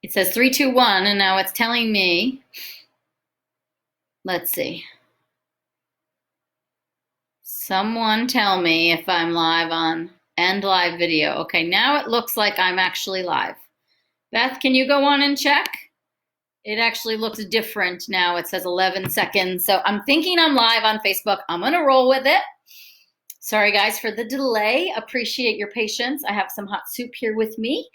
It says 3, 2, 1, and now it's telling me, let's see. Someone tell me if I'm live on end live video. Okay, now it looks like I'm actually live. Beth, can you go on and check? It actually looks different now. It says 11 seconds. So I'm thinking I'm live on Facebook. I'm gonna roll with it. Sorry guys for the delay. Appreciate your patience. I have some hot soup here with me.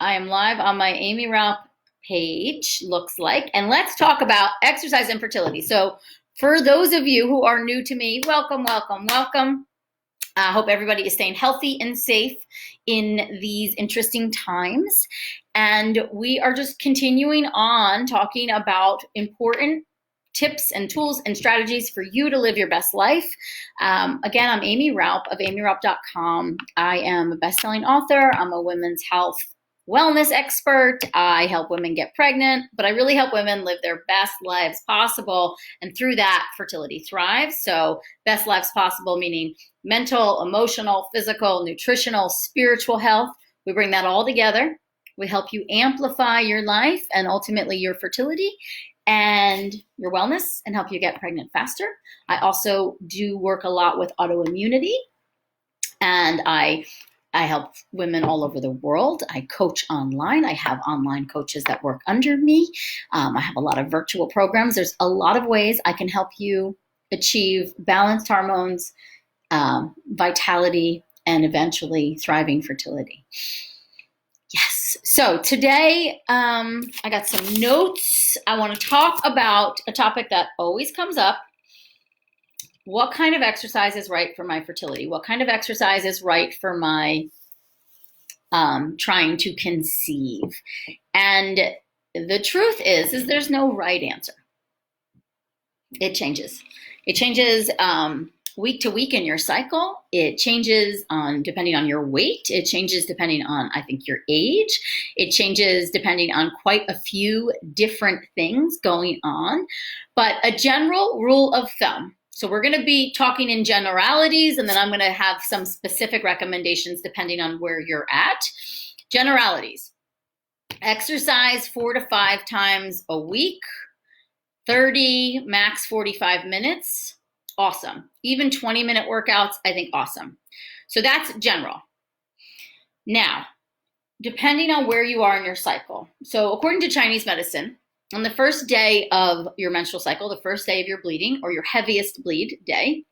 I am live on my Aimee Raupp page, looks like. And let's talk about exercise and fertility. So for those of you who are new to me, welcome, welcome, welcome. I hope everybody is staying healthy and safe in these interesting times. And we are just continuing on talking about important tips and tools and strategies for you to live your best life. Again, I'm Aimee Raupp of AimeeRaupp.com. I am a best-selling author. I'm a women's health wellness expert. I help women get pregnant, but I really help women live their best lives possible. And through that, fertility thrives. So best lives possible, meaning mental, emotional, physical, nutritional, spiritual health. We bring that all together. We help you amplify your life and ultimately your fertility and your wellness and help you get pregnant faster. I also do work a lot with autoimmunity, and I help women all over the world. I coach online. I have online coaches that work under me. I have a lot of virtual programs. There's a lot of ways I can help you achieve balanced hormones, vitality, and eventually thriving fertility. Yes. So today I got some notes. I want to talk about a topic that always comes up. What kind of exercise is right for my fertility? What kind of exercise is right for my trying to conceive? And the truth is there's no right answer. It changes. It changes week to week in your cycle. It changes depending on your weight. It changes depending on, I think, your age. It changes depending on quite a few different things going on. But a general rule of thumb. So we're going to be talking in generalities, and then I'm going to have some specific recommendations depending on where you're at. Generalities. Exercise 4 to 5 times a week, 30, max 45 minutes. Awesome. Even 20-minute workouts, I think awesome. So that's general. Now, depending on where you are in your cycle. So according to Chinese medicine, on the first day of your menstrual cycle, the first day of your bleeding or your heaviest bleed day,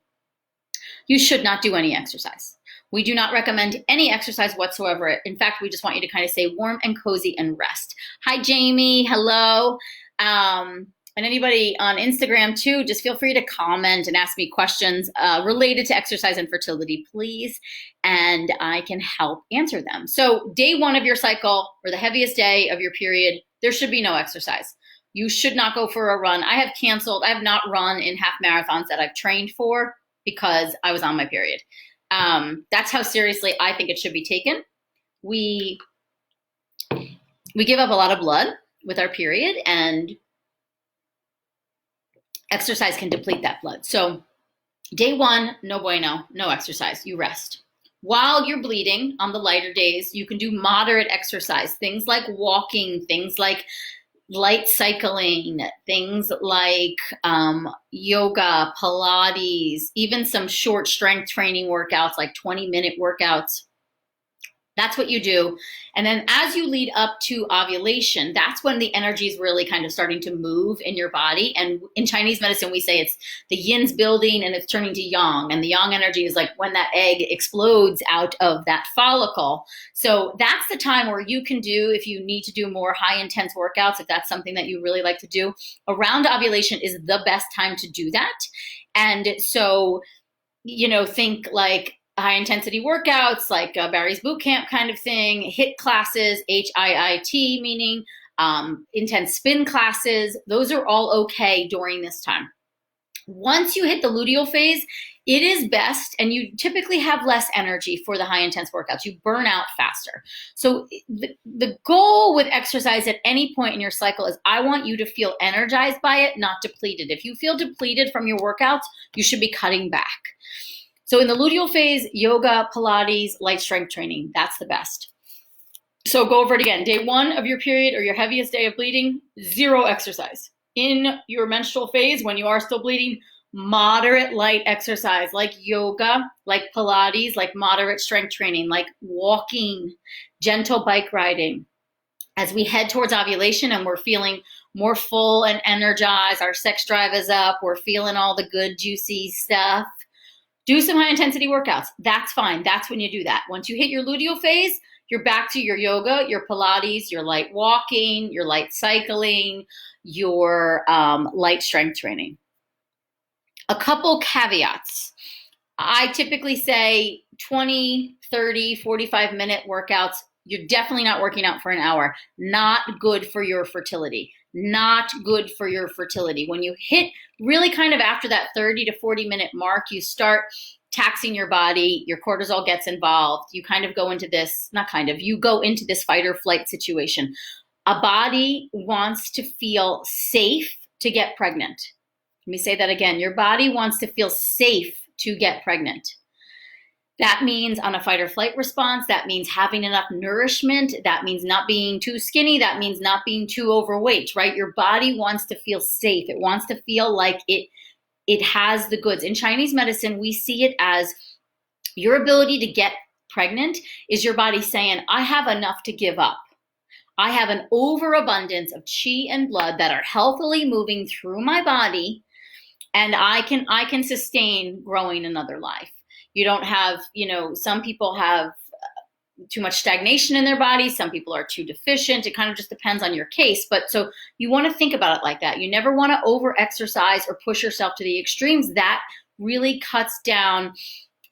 you should not do any exercise. We do not recommend any exercise whatsoever. In fact, we just want you to kind of stay warm and cozy and rest. Hi, Jamie. Hello. And anybody on Instagram too, just feel free to comment and ask me questions related to exercise and fertility, please, and I can help answer them. So day 1 of your cycle, or the heaviest day of your period, there should be no exercise. You should not go for a run. I have not run in half marathons that I've trained for because I was on my period. That's how seriously I think it should be taken. We give up a lot of blood with our period, and exercise can deplete that blood. So day 1, no bueno, no exercise, you rest. While you're bleeding on the lighter days, you can do moderate exercise, things like walking, things like light cycling, things like yoga, Pilates, even some short strength training workouts, like 20-minute workouts. That's what you do. And then as you lead up to ovulation, that's when the energy is really kind of starting to move in your body. And in Chinese medicine, we say it's the yin's building and it's turning to yang. And the yang energy is like when that egg explodes out of that follicle. So that's the time where you can do, if you need to do more high intense workouts, if that's something that you really like to do, around ovulation is the best time to do that. And so, think like high intensity workouts like Barry's boot camp kind of thing, HIIT classes, HIIT, meaning intense spin classes. Those are all okay during this time. Once you hit the luteal phase, it is best, and you typically have less energy for the high intense workouts. You burn out faster. So the goal with exercise at any point in your cycle is I want you to feel energized by it, not depleted. If you feel depleted from your workouts, you should be cutting back. So in the luteal phase, yoga, Pilates, light strength training, that's the best. So go over it again. Day 1 of your period or your heaviest day of bleeding, 0 exercise. In your menstrual phase, when you are still bleeding, moderate light exercise like yoga, like Pilates, like moderate strength training, like walking, gentle bike riding. As we head towards ovulation and we're feeling more full and energized, our sex drive is up, we're feeling all the good, juicy stuff, do some high intensity workouts. That's fine. That's when you do that. Once you hit your luteal phase, you're back to your yoga, your Pilates, your light walking, your light cycling, your light strength training. A couple caveats. I typically say 20, 30, 45-minute workouts. You're definitely not working out for an hour. Not good for your fertility. Not good for your fertility. When you hit really kind of after that 30 to 40-minute mark, you start taxing your body, your cortisol gets involved. You kind of go into this, you go into this fight or flight situation. A body wants to feel safe to get pregnant. Let me say that again. Your body wants to feel safe to get pregnant. That means on a fight or flight response, that means having enough nourishment, that means not being too skinny, that means not being too overweight, right? Your body wants to feel safe. It wants to feel like it has the goods. In Chinese medicine, we see it as your ability to get pregnant is your body saying, I have enough to give up. I have an overabundance of qi and blood that are healthily moving through my body, and I can sustain growing another life. You don't have, some people have too much stagnation in their body. Some people are too deficient. It kind of just depends on your case. But so you want to think about it like that. You never want to over-exercise or push yourself to the extremes. That really cuts down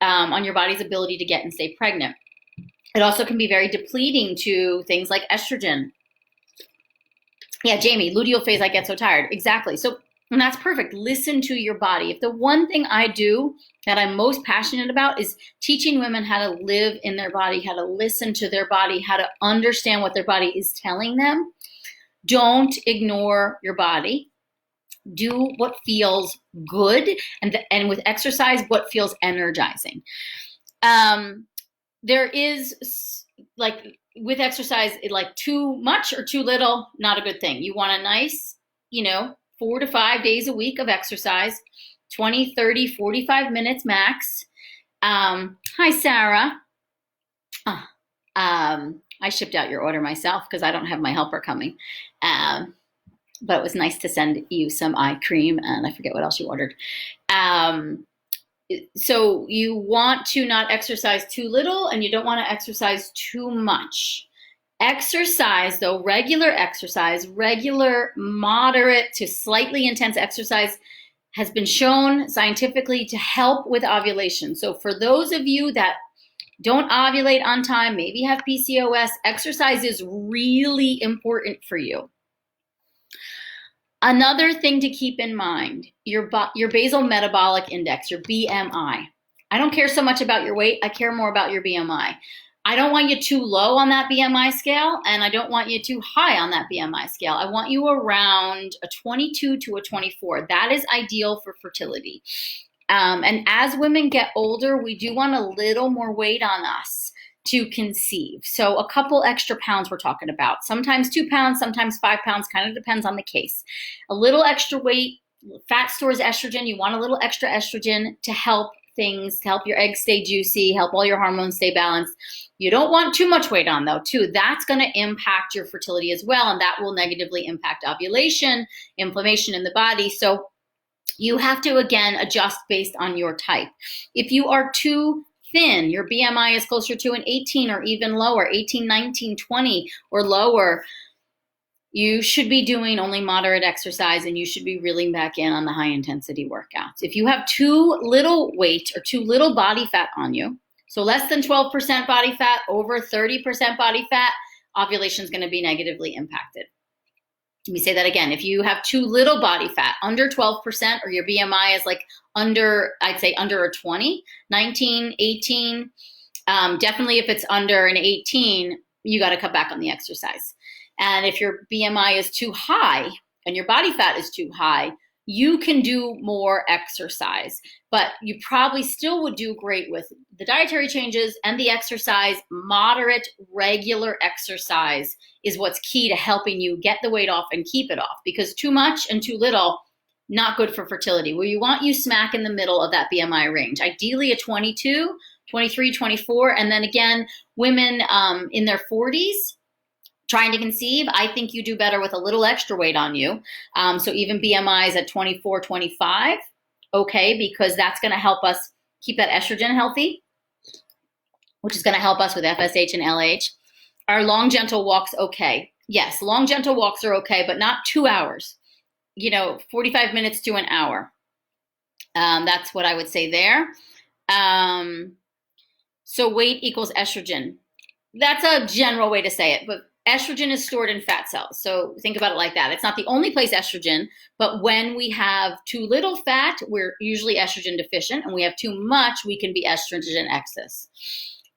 on your body's ability to get and stay pregnant. It also can be very depleting to things like estrogen. Yeah, Jamie, luteal phase, I get so tired. Exactly. So, and that's perfect. Listen to your body. If the one thing I do that I'm most passionate about is teaching women how to live in their body, how to listen to their body, how to understand what their body is telling them, don't ignore your body. Do what feels good, and with exercise, what feels energizing. There is, like, with exercise, like too much or too little, not a good thing. You want a nice, 4 to 5 days a week of exercise, 20, 30, 45 minutes max. Hi, Sarah. I shipped out your order myself because I don't have my helper coming. But it was nice to send you some eye cream, and I forget what else you ordered. So you want to not exercise too little, and you don't want to exercise too much. Exercise, though, regular exercise, regular moderate to slightly intense exercise has been shown scientifically to help with ovulation. So for those of you that don't ovulate on time, maybe have PCOS, exercise is really important for you. Another thing to keep in mind, your basal metabolic index, your BMI. I don't care so much about your weight. I care more about your BMI. I don't want you too low on that BMI scale, and I don't want you too high on that BMI scale. I want you around a 22 to a 24. That is ideal for fertility. And as women get older, we do want a little more weight on us to conceive. So a couple extra pounds we're talking about. Sometimes 2 pounds, sometimes 5 pounds, kind of depends on the case. A little extra weight, fat stores estrogen. You want a little extra estrogen to help things, to help your eggs stay juicy, help all your hormones stay balanced. You don't want too much weight on, though, too. That's going to impact your fertility as well, and that will negatively impact ovulation, inflammation in the body. So you have to, again, adjust based on your type. If you are too thin, your BMI is closer to an 18 or even lower, 18, 19, 20 or lower, you should be doing only moderate exercise, and you should be reeling back in on the high intensity workouts. If you have too little weight or too little body fat on you, so less than 12% body fat, over 30% body fat, ovulation is going to be negatively impacted. Let me say that again. If you have too little body fat, under 12%, or your BMI is like under, I'd say under a 20, 19, 18, definitely if it's under an 18, you got to cut back on the exercise. And if your BMI is too high and your body fat is too high, you can do more exercise, but you probably still would do great with the dietary changes and the exercise. Moderate, regular exercise is what's key to helping you get the weight off and keep it off, because too much and too little, not good for fertility. Where you want you smack in the middle of that BMI range, ideally a 22, 23, 24. And then again, women in their 40s, trying to conceive, I think you do better with a little extra weight on you. So even BMIs at 24, 25, okay, because that's going to help us keep that estrogen healthy, which is going to help us with FSH and LH. Are long, gentle walks okay? Yes, long, gentle walks are okay, but not 2 hours. 45 minutes to an hour. That's what I would say there. So weight equals estrogen. That's a general way to say it, but estrogen is stored in fat cells. So think about it like that. It's not the only place estrogen, but when we have too little fat, we're usually estrogen deficient, and we have too much, we can be estrogen excess.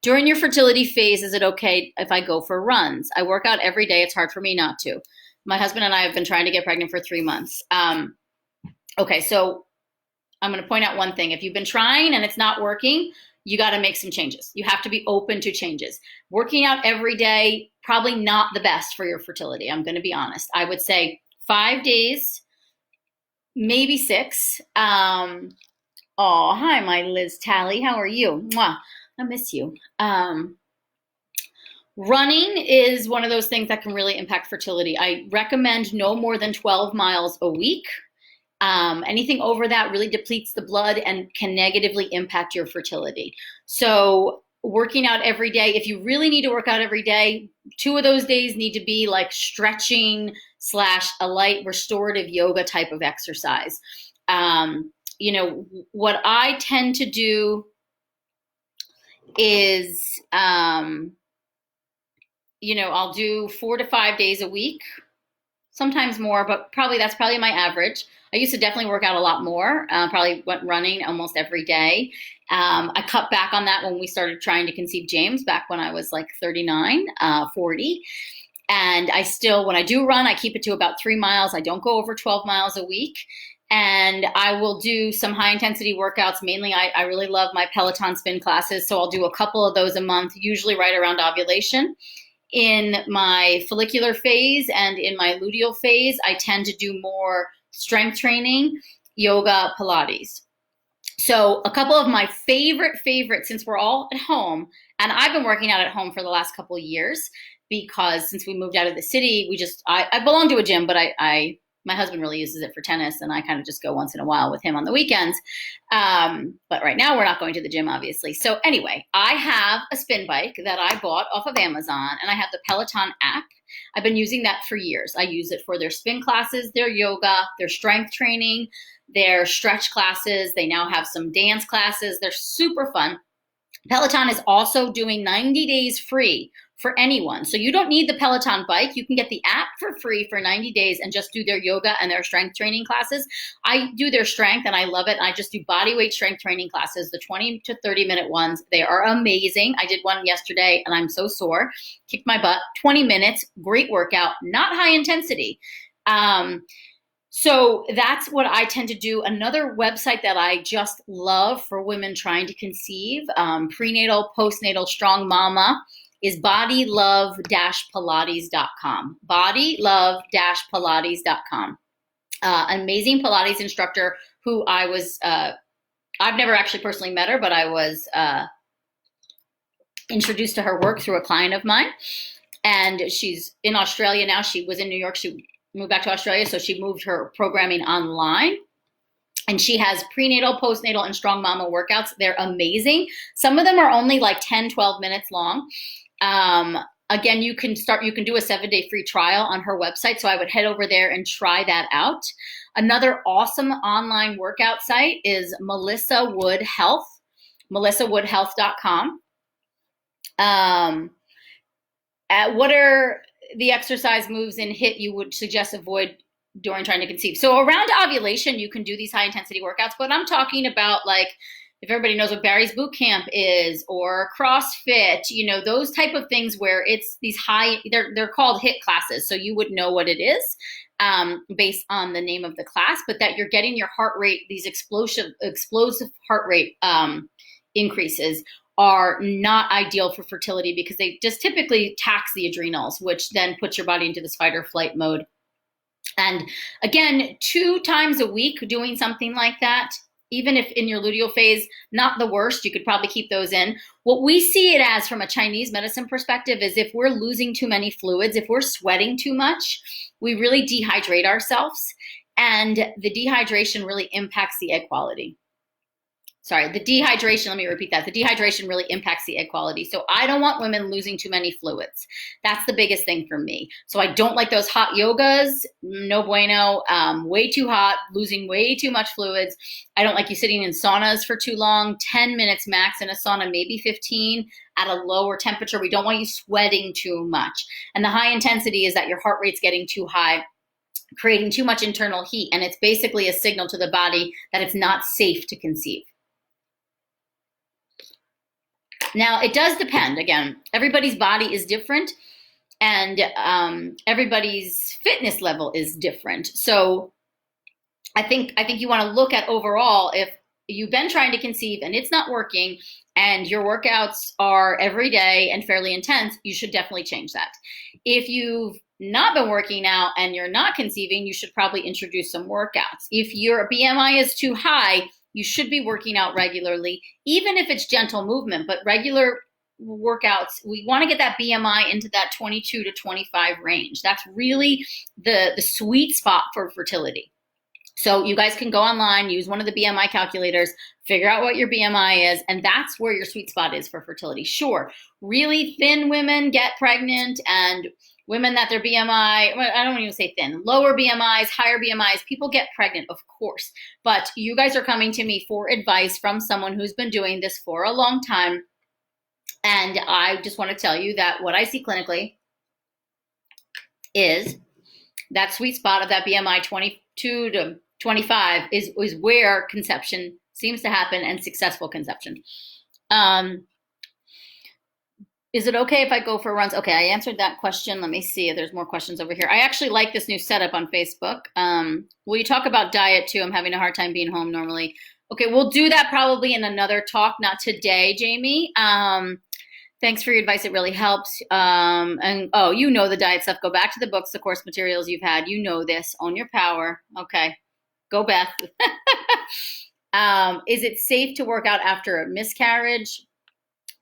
During your fertility phase, is it okay if I go for runs? I work out every day. It's hard for me not to. My husband and I have been trying to get pregnant for 3 months. Okay, so I'm going to point out one thing. If you've been trying and it's not working, you got to make some changes. You have to be open to changes. Working out every day, probably not the best for your fertility. I'm going to be honest. I would say 5 days, maybe 6. Oh, hi, my Liz Tally. How are you? Mwah. I miss you. Running is one of those things that can really impact fertility. I recommend no more than 12 miles a week. Anything over that really depletes the blood and can negatively impact your fertility. So working out every day, if you really need to work out every day, 2 of those days need to be like stretching / a light restorative yoga type of exercise. What I tend to do is, I'll do 4 to 5 days a week, sometimes more, but that's probably my average. I used to definitely work out a lot more, probably went running almost every day. I cut back on that when we started trying to conceive James back when I was like 39, 40. And I still, when I do run, I keep it to about 3 miles. I don't go over 12 miles a week. And I will do some high intensity workouts. Mainly, I really love my Peloton spin classes. So I'll do a couple of those a month, usually right around ovulation. In my follicular phase and in my luteal phase, I tend to do more strength training, yoga, Pilates. So a couple of my favorite, since we're all at home, and I've been working out at home for the last couple of years, because since we moved out of the city, I belong to a gym, but my husband really uses it for tennis, and I kind of just go once in a while with him on the weekends. But right now we're not going to the gym, obviously. So anyway, I have a spin bike that I bought off of Amazon, and I have the Peloton app. I've been using that for years. I use it for their spin classes, their yoga, their strength training, their stretch classes. They now have some dance classes. They're super fun. Peloton is also doing 90 days free for anyone. So you don't need the Peloton bike. You can get the app for free for 90 days and just do their yoga and their strength training classes. I do their strength and I love it. I just do body weight strength training classes, the 20 to 30 minute ones. They are amazing. I did one yesterday and I'm so sore. Kicked my butt. 20 minutes, great workout, not high intensity. So that's what I tend to do. Another website that I just love for women trying to conceive, prenatal, postnatal, strong mama, is bodylove-pilates.com. Bodylove-pilates.com. Amazing Pilates instructor who I've never actually personally met her, but I was introduced to her work through a client of mine. And she's in Australia now. She was in New York. She moved back to Australia, so she moved her programming online. And she has prenatal, postnatal, and strong mama workouts. They're amazing. Some of them are only like 10, 12 minutes long. Again, you can do a 7-day free trial on her website. So I would head over there and try that out. Another awesome online workout site is Melissa Wood Health, melissawoodhealth.com. What are the exercise moves and HIIT you would suggest avoid during trying to conceive? So around ovulation, you can do these high intensity workouts, but I'm talking about like if everybody knows what Barry's Boot Camp is, or CrossFit, you know, those type of things where it's these high, they're called HIIT classes. So you would know what it is based on the name of the class, but that you're getting your heart rate, these explosive heart rate increases are not ideal for fertility because they just typically tax the adrenals, which then puts your body into this fight or flight mode. And again, 2 times a week doing something like that, even if in your luteal phase, not the worst, you could probably keep those in. What we see it as from a Chinese medicine perspective is if we're losing too many fluids, if we're sweating too much, we really dehydrate ourselves. And the dehydration really impacts the egg quality. Sorry, the dehydration, let me repeat that. The dehydration really impacts the egg quality. So I don't want women losing too many fluids. That's the biggest thing for me. So I don't like those hot yogas, no bueno, way too hot, losing way too much fluids. I don't like you sitting in saunas for too long, 10 minutes max in a sauna, maybe 15 at a lower temperature. We don't want you sweating too much. And the high intensity is that your heart rate's getting too high, creating too much internal heat. And it's basically a signal to the body that it's not safe to conceive. Now, it does depend. Again, everybody's body is different and everybody's fitness level is different. So I think you want to look at overall, if you've been trying to conceive and it's not working and your workouts are every day and fairly intense, you should definitely change that. If you've not been working out and you're not conceiving, you should probably introduce some workouts. If your BMI is too high, you should be working out regularly, even if it's gentle movement, but regular workouts. We want to get that BMI into that 22 to 25 range. That's really the sweet spot for fertility. So you guys can go online, use one of the BMI calculators, figure out what your BMI is, and that's where your sweet spot is for fertility. Sure, really thin women get pregnant, and women that their BMI, well, I don't even say thin, lower BMIs, higher BMIs, people get pregnant, of course. But you guys are coming to me for advice from someone who's been doing this for a long time. And I just want to tell you that what I see clinically is that sweet spot of that BMI 22 to 25 is where conception seems to happen, and successful conception. Is it okay if I go for runs? Okay, I answered that question. Let me see if there's more questions over here. I actually like this new setup on Facebook. Will you talk about diet too? I'm having a hard time being home normally. Okay, we'll do that probably in another talk, not today, Jamie. Thanks for your advice. It really helps. And oh, you know the diet stuff. Go back to the books, the course materials you've had. You know this. Own your power. Okay, go Beth. Is it safe to work out after a miscarriage?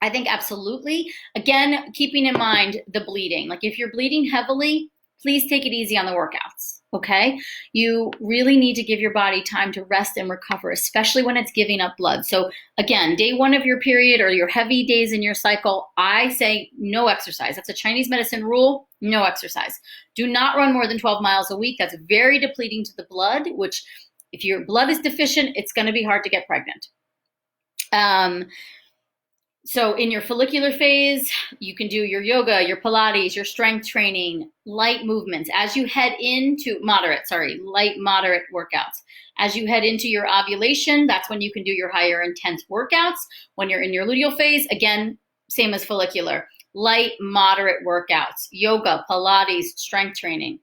I think absolutely. Again, keeping in mind the bleeding. Like if you're bleeding heavily, please take it easy on the workouts, okay? You really need to give your body time to rest and recover, especially when it's giving up blood. So again, day 1 of your period or your heavy days in your cycle, I say no exercise. That's a Chinese medicine rule, no exercise. Do not run more than 12 miles a week. That's very depleting to the blood, which if your blood is deficient, it's gonna be hard to get pregnant. So in your follicular phase, you can do your yoga, your Pilates, your strength training, light movements. As you head into moderate workouts. As you head into your ovulation, that's when you can do your higher intense workouts. When you're in your luteal phase, again, same as follicular. Light, moderate workouts, yoga, Pilates, strength training.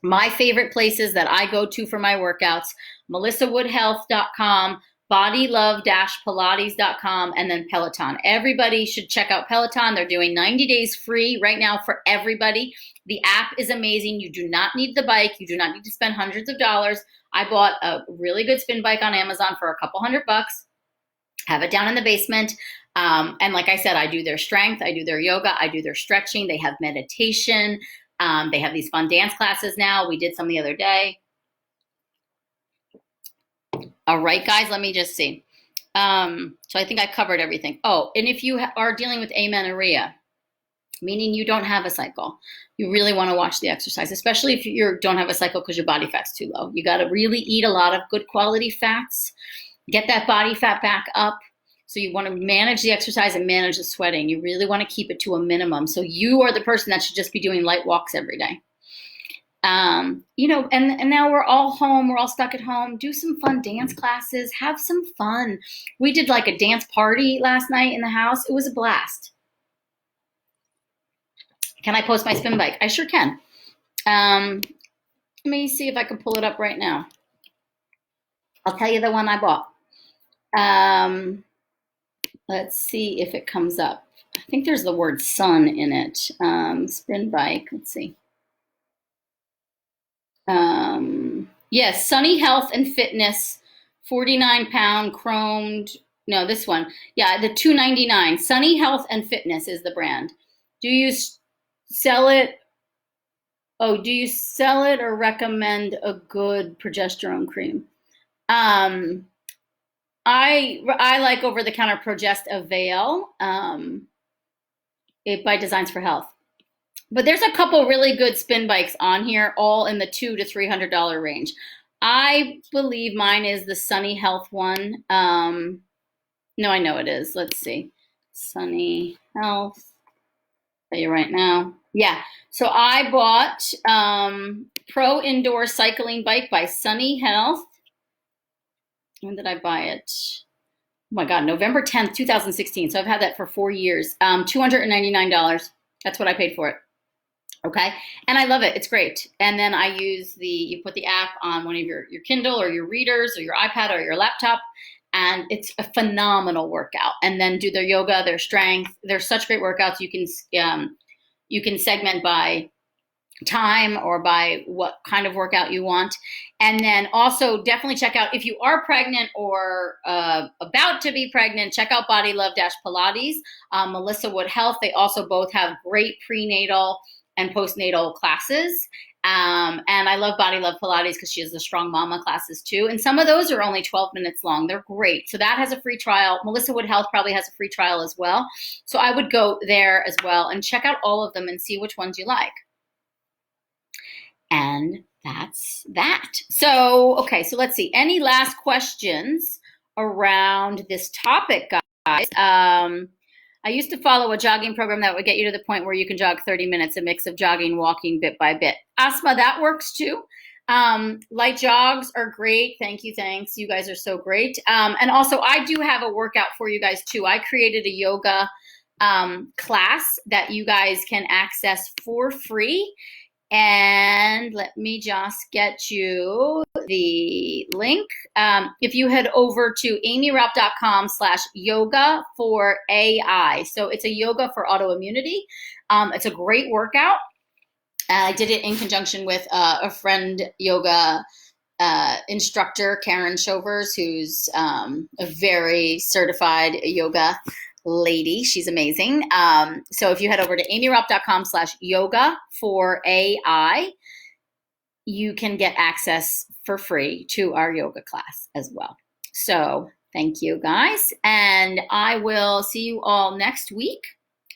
My favorite places that I go to for my workouts, melissawoodhealth.com, bodylove-pilates.com, and then Peloton. Everybody should check out Peloton. They're doing 90 days free right now for everybody. The app is amazing. You do not need the bike. You do not need to spend hundreds of dollars. I bought a really good spin bike on Amazon for a couple $100. Have it down in the basement. And like I said, I do their strength. I do their yoga. I do their stretching. They have meditation. They have these fun dance classes now. We did some the other day. All right, guys, let me just see. So I think I covered everything. Oh, and if you are dealing with amenorrhea, meaning you don't have a cycle, you really want to watch the exercise, especially if you don't have a cycle because your body fat's too low. You got to really eat a lot of good quality fats, get that body fat back up. So you want to manage the exercise and manage the sweating. You really want to keep it to a minimum. So you are the person that should just be doing light walks every day. You know, and now we're all home. We're all stuck at home. Do some fun dance classes. Have some fun. We did like a dance party last night in the house. It was a blast. Can I post my spin bike? I sure can. Let me see if I can pull it up right now. I'll tell you the one I bought. Let's see if it comes up. I think there's the word sun in it. Spin bike. Let's see. Yes, Sunny Health and Fitness, 49-pound chromed. No, this one. Yeah, the $2.99. Sunny Health and Fitness is the brand. Do you sell it? Oh, do you sell it or recommend a good progesterone cream? I like over-the-counter Progest Avail, by Designs for Health. But there's a couple really good spin bikes on here, all in the $200 to $300 range. I believe mine is the Sunny Health one. No, I know it is. Let's see. Sunny Health. I'll tell you right now. Yeah. So I bought Pro Indoor Cycling Bike by Sunny Health. When did I buy it? Oh my God, November 10th, 2016. So I've had that for 4 years. $299. That's what I paid for it. Okay. And I love it. It's great. And then I use you put the app on one of your Kindle or your readers or your iPad or your laptop, and it's a phenomenal workout. And then do their yoga, their strength. They're such great workouts. You can segment by time or by what kind of workout you want. And then also definitely check out, if you are pregnant or about to be pregnant, check out Body Love Pilates, Melissa Wood Health. They also both have great prenatal and postnatal classes. And I love Body Love Pilates because she has the Strong Mama classes too. And some of those are only 12 minutes long. They're great. So that has a free trial. Melissa Wood Health probably has a free trial as well. So I would go there as well and check out all of them and see which ones you like. And that's that. So, okay, so let's see. Any last questions around this topic, guys? I used to follow a jogging program that would get you to the point where you can jog 30 minutes, a mix of jogging, walking bit by bit. Asma, that works too. Light jogs are great. Thank you. Thanks. You guys are so great. And also I do have a workout for you guys too. I created a yoga class that you guys can access for free. And let me just get you the link. If you head over to aimeeraupp.com/yoga for AI. So it's a yoga for autoimmunity. It's a great workout. I did it in conjunction with a friend yoga instructor, Karen Shovers, who's a very certified yoga lady. She's amazing. So if you head over to aimeeraupp.com/yoga for AI, you can get access for free to our yoga class as well. So thank you guys. And I will see you all next week.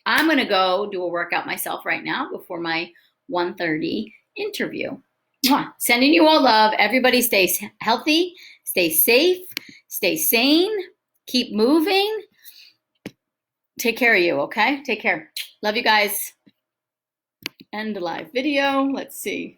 I'm going to go do a workout myself right now before my 1:30 interview. Mwah. Sending you all love. Everybody stay healthy, stay safe, stay sane, keep moving. Take care of you, okay? Take care. Love you guys. End the live video. Let's see.